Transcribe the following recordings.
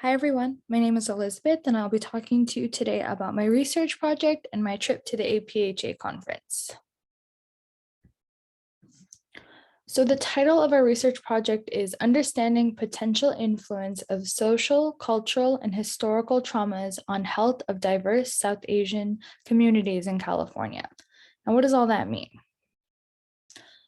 Hi everyone, my name is Elizabeth and I'll be talking to you today about my research project and my trip to the APHA conference. So the title of our research project is Understanding Potential Influence of Social, Cultural, and Historical Traumas on Health of Diverse South Asian Communities in California. And what does all that mean?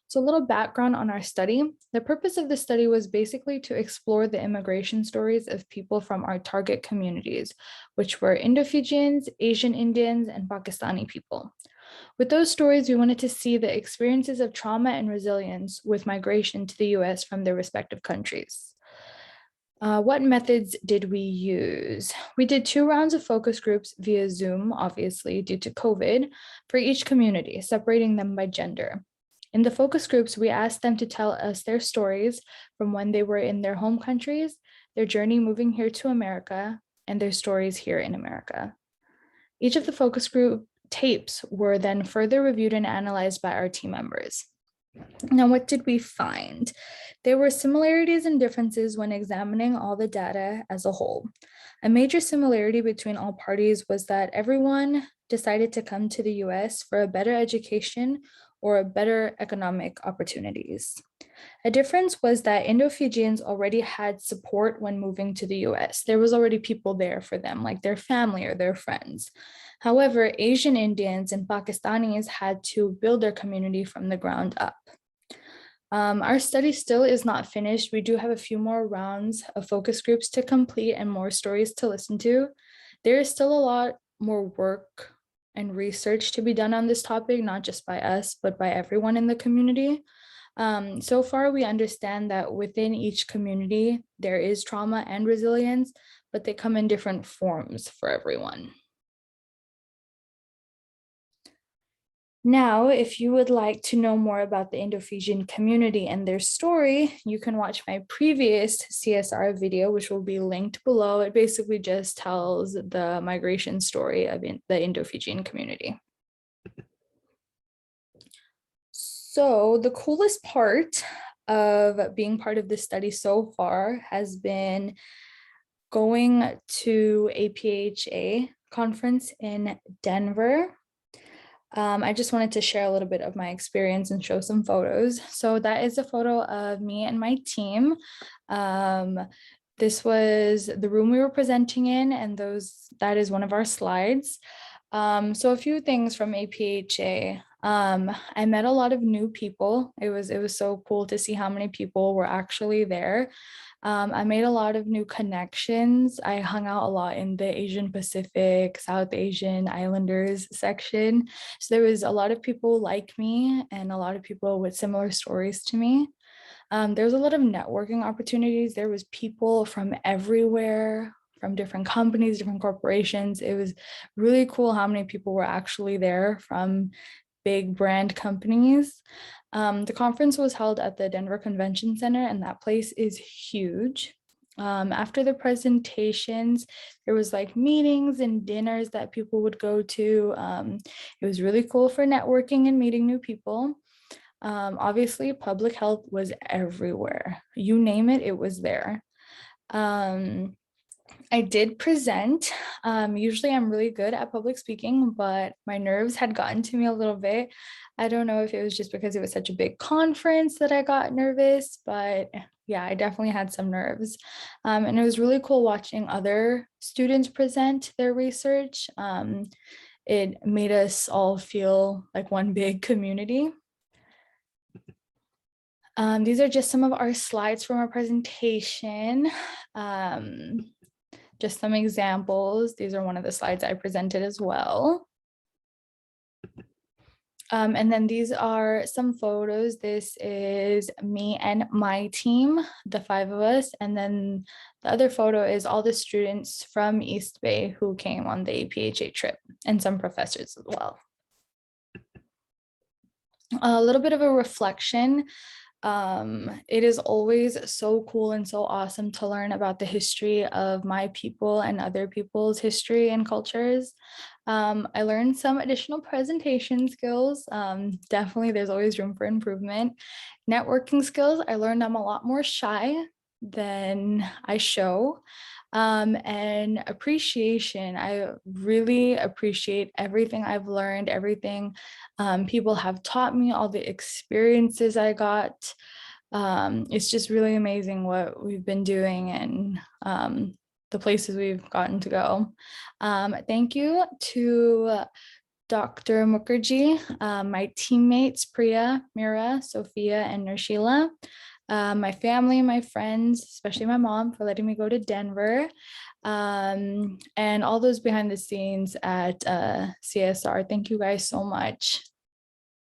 So a little background on our study. The purpose of the study was basically to explore the immigration stories of people from our target communities, which were Indo-Fijians, Asian Indians, and Pakistani people. With those stories, we wanted to see the experiences of trauma and resilience with migration to the US from their respective countries. What methods did we use? We did 2 rounds of focus groups via Zoom, obviously, due to COVID, for each community, separating them by gender. In the focus groups, we asked them to tell us their stories from when they were in their home countries, their journey moving here to America, and their stories here in America. Each of the focus group tapes were then further reviewed and analyzed by our team members. Now, what did we find? There were similarities and differences when examining all the data as a whole. A major similarity between all parties was that everyone decided to come to the US for a better education or better economic opportunities. A difference was that Indo-Fijians already had support when moving to the US. There was already people there for them, like their family or their friends. However, Asian Indians and Pakistanis had to build their community from the ground up. Our study still is not finished. We do have a few more rounds of focus groups to complete and more stories to listen to. There is still a lot more work and research to be done on this topic, not just by us, but by everyone in the community. So far, we understand that within each community, there is trauma and resilience, but they come in different forms for everyone. Now, if you would like to know more about the Indo-Fijian community and their story, you can watch my previous CSR video, which will be linked below. It basically just tells the migration story of the Indo-Fijian community. So the coolest part of being part of this study so far has been going to APHA conference in Denver. I just wanted to share a little bit of my experience and show some photos. So that is a photo of me and my team. This was the room we were presenting in, and that is one of our slides. So a few things from APHA. I met a lot of new people. It was so cool to see how many people were actually there. I made a lot of new connections. I hung out a lot in the Asian Pacific, South Asian Islanders section. So there was a lot of people like me and a lot of people with similar stories to me. There was a lot of networking opportunities. There was people from everywhere, from different companies, different corporations. It was really cool how many people were actually there from big brand companies. The conference was held at the Denver Convention Center, and that place is huge. After the presentations, there was like meetings and dinners that people would go to. It was really cool for networking and meeting new people. Obviously, public health was everywhere. You name it, it was there. I did present. Usually I'm really good at public speaking, but my nerves had gotten to me a little bit. I don't know if it was just because it was such a big conference that I got nervous, but yeah, I definitely had some nerves. And it was really cool watching other students present their research. It made us all feel like one big community. These are just some of our slides from our presentation. Just some examples. These are one of the slides I presented as well. And then these are some photos. This is me and my team, the 5 of us. And then the other photo is all the students from East Bay who came on the APHA trip, and some professors as well. A little bit of a reflection. It is always so cool and so awesome to learn about the history of my people and other people's history and cultures. I learned some additional presentation skills. Definitely, there's always room for improvement. Networking skills, I learned I'm a lot more shy than I show. and appreciation. I really appreciate everything I've learned, everything people have taught me, all the experiences I got. It's just really amazing what we've been doing and the places we've gotten to go. Thank you to Dr. Mukherjee, my teammates, Priya, Mira, Sophia, and Narshila, my family, my friends, especially my mom, for letting me go to Denver, and all those behind the scenes at CSR. Thank you guys so much.